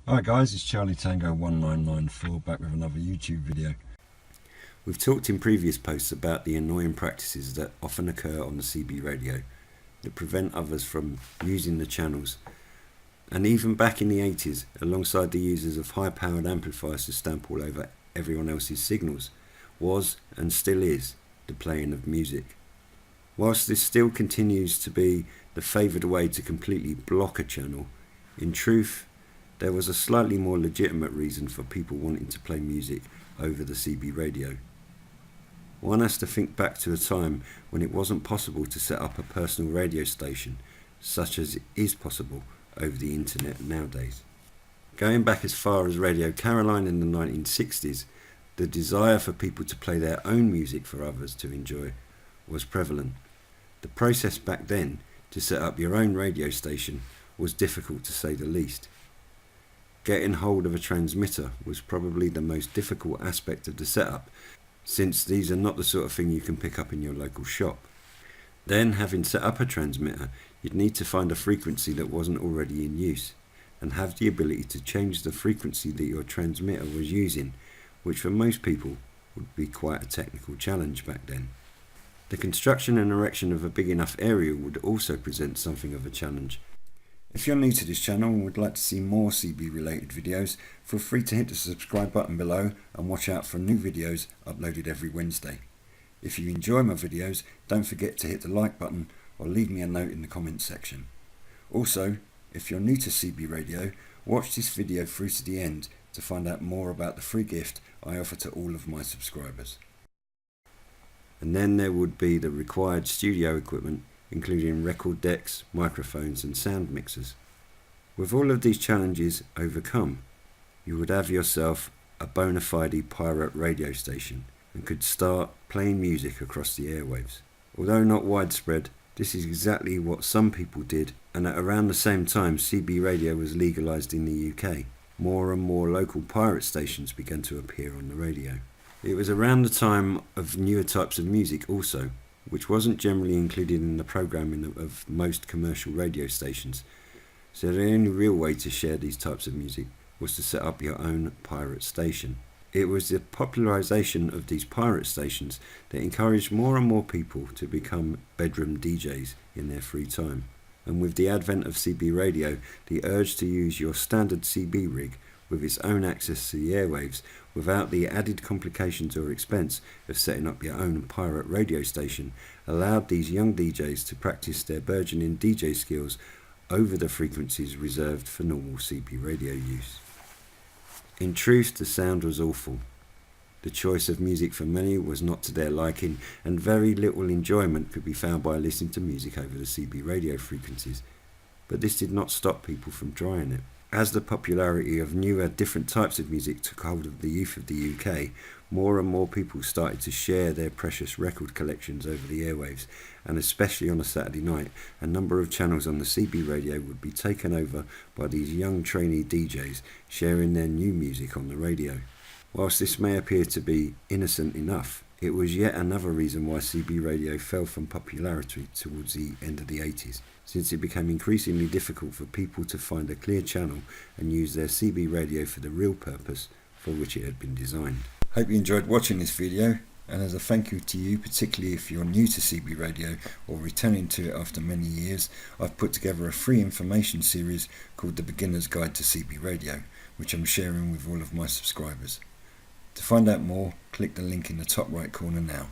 Hi guys, it's Charlie Tango 1994 back with another YouTube video. We've talked in previous posts about the annoying practices that often occur on the CB radio that prevent others from using the channels, and even back in the 80s, alongside the users of high-powered amplifiers to stamp all over everyone else's signals, was and still is the playing of music. Whilst this still continues to be the favoured way to completely block a channel, in truth there was a slightly more legitimate reason for people wanting to play music over the CB radio. One has to think back to a time when it wasn't possible to set up a personal radio station, such as it is possible over the internet nowadays. Going back as far as Radio Caroline in the 1960s, the desire for people to play their own music for others to enjoy was prevalent. The process back then to set up your own radio station was difficult to say the least. Getting hold of a transmitter was probably the most difficult aspect of the setup, since these are not the sort of thing you can pick up in your local shop. Then, having set up a transmitter, you'd need to find a frequency that wasn't already in use, and have the ability to change the frequency that your transmitter was using, which for most people would be quite a technical challenge back then. The construction and erection of a big enough area would also present something of a challenge. If you're new to this channel and would like to see more CB related videos, feel free to hit the subscribe button below and watch out for new videos uploaded every Wednesday. If you enjoy my videos, don't forget to hit the like button or leave me a note in the comments section. Also, if you're new to CB radio, watch this video through to the end to find out more about the free gift I offer to all of my subscribers. And then there would be the required studio equipment, including record decks, microphones and sound mixers. With all of these challenges overcome, you would have yourself a bona fide pirate radio station and could start playing music across the airwaves. Although not widespread, this is exactly what some people did, and at around the same time CB radio was legalised in the UK. More and more local pirate stations began to appear on the radio. It was around the time of newer types of music also, which wasn't generally included in the programming of most commercial radio stations. So the only real way to share these types of music was to set up your own pirate station. It was the popularisation of these pirate stations that encouraged more and more people to become bedroom DJs in their free time. And with the advent of CB radio, the urge to use your standard CB rig with its own access to the airwaves without the added complications or expense of setting up your own pirate radio station allowed these young DJs to practice their burgeoning DJ skills over the frequencies reserved for normal CB radio use. In truth, the sound was awful. The choice of music for many was not to their liking, and very little enjoyment could be found by listening to music over the CB radio frequencies. But this did not stop people from trying it. As the popularity of newer, different types of music took hold of the youth of the UK, more and more people started to share their precious record collections over the airwaves, and especially on a Saturday night, a number of channels on the CB radio would be taken over by these young trainee DJs sharing their new music on the radio. Whilst this may appear to be innocent enough, it was yet another reason why CB radio fell from popularity towards the end of the 80s, since it became increasingly difficult for people to find a clear channel and use their CB radio for the real purpose for which it had been designed. Hope you enjoyed watching this video, and as a thank you to you, particularly if you're new to CB radio or returning to it after many years, I've put together a free information series called The Beginner's Guide to CB radio, which I'm sharing with all of my subscribers. To find out more, click the link in the top right corner now.